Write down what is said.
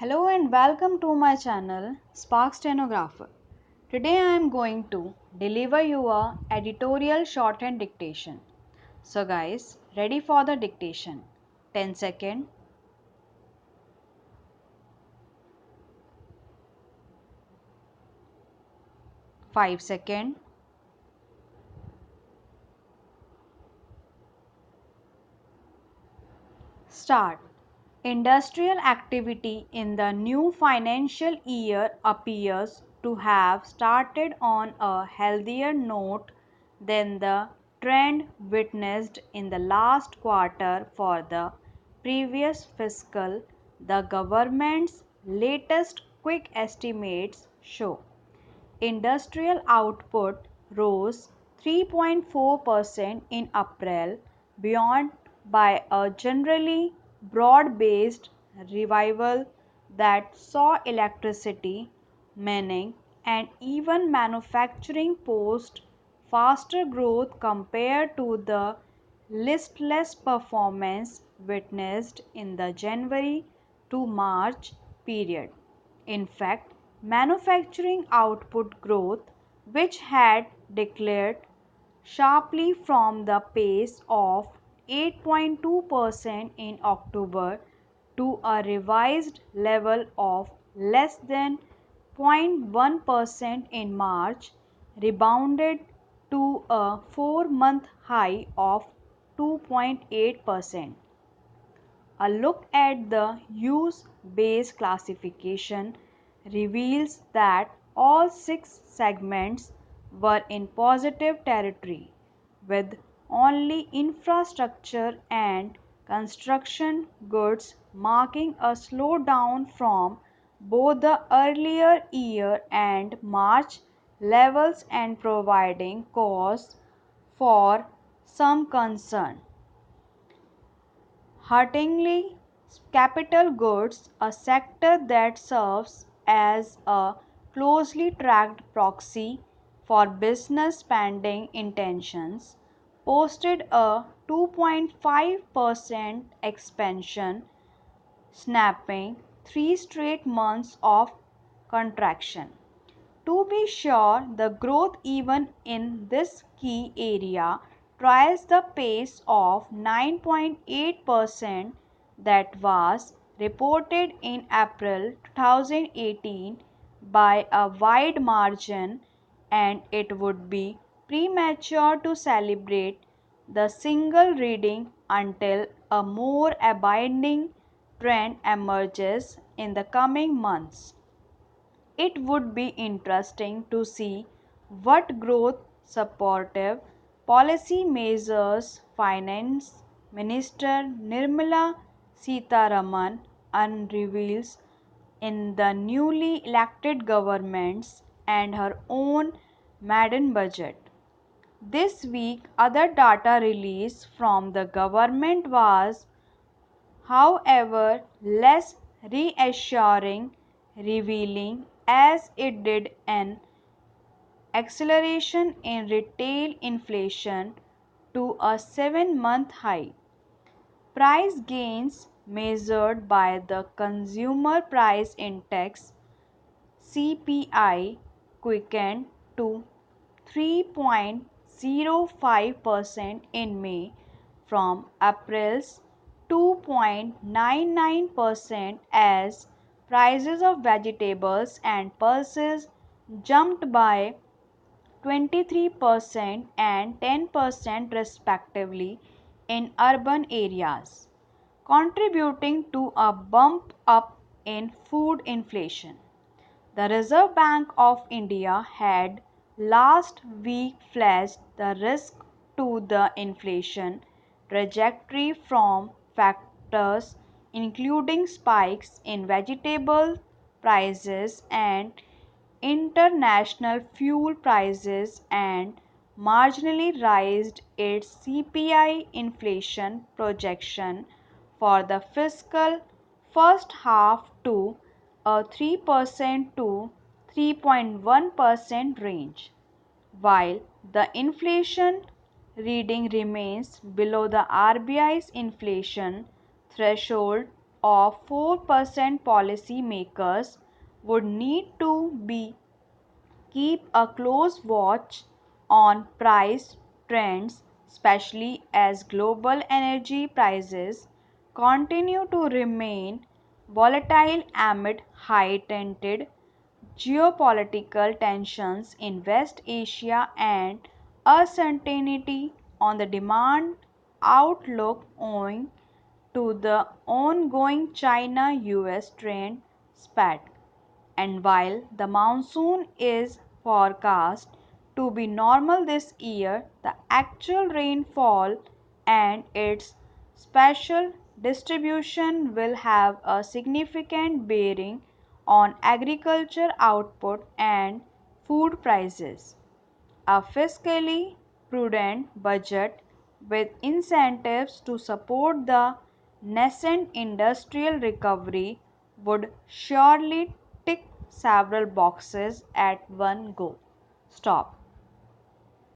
Hello and welcome to my channel Spark Stenographer. Today I am going to deliver you a editorial shorthand dictation. So guys, ready for the dictation. 10 second. 5 second. Start. Industrial activity in the new financial year appears to have started on a healthier note than the trend witnessed in the last quarter for the previous fiscal, the government's latest quick estimates show. Industrial output rose 3.4% in April, buoyed by a generally broad-based revival that saw electricity, mining, and even manufacturing post faster growth compared to the listless performance witnessed in the January to March period. In fact, manufacturing output growth, which had declared sharply from the pace of 8.2% in October to a revised level of less than 0.1% in March, rebounded to a 4-month high of 2.8%. A look at the use-based classification reveals that all 6 segments were in positive territory, with only infrastructure and construction goods marking a slowdown from both the earlier year and March levels and providing cause for some concern. Heartily, capital goods, a sector that serves as a closely tracked proxy for business spending intentions, posted a 2.5% expansion, snapping 3 straight months of contraction. To be sure, the growth even in this key area trials the pace of 9.8% that was reported in April 2018 by a wide margin, and it would be premature to celebrate the single reading until a more abiding trend emerges in the coming months. It would be interesting to see what growth supportive policy measures Finance Minister Nirmala Sitharaman unveils in the newly elected government's and her own maiden budget. This week, other data released from the government was, however, less reassuring, revealing as it did an acceleration in retail inflation to a 7-month high. Price gains measured by the Consumer Price Index CPI quickened to 3.05% in May from April's 2.99% as prices of vegetables and pulses jumped by 23% and 10% respectively in urban areas, contributing to a bump up in food inflation. The Reserve Bank of India had last week flagged the risk to the inflation trajectory from factors including spikes in vegetable prices and international fuel prices, and marginally raised its CPI inflation projection for the fiscal first half to a 3% to 3.1% range. While the inflation reading remains below the RBI's inflation threshold of 4% policymakers would need to be keep a close watch on price trends, especially as global energy prices continue to remain volatile amid heightened geopolitical tensions in West Asia and uncertainty on the demand outlook owing to the ongoing China US trade spat. And while the monsoon is forecast to be normal this year, the actual rainfall and its spatial distribution will have a significant bearing on agriculture output and food prices. A fiscally prudent budget with incentives to support the nascent industrial recovery would surely tick several boxes at one go. Stop.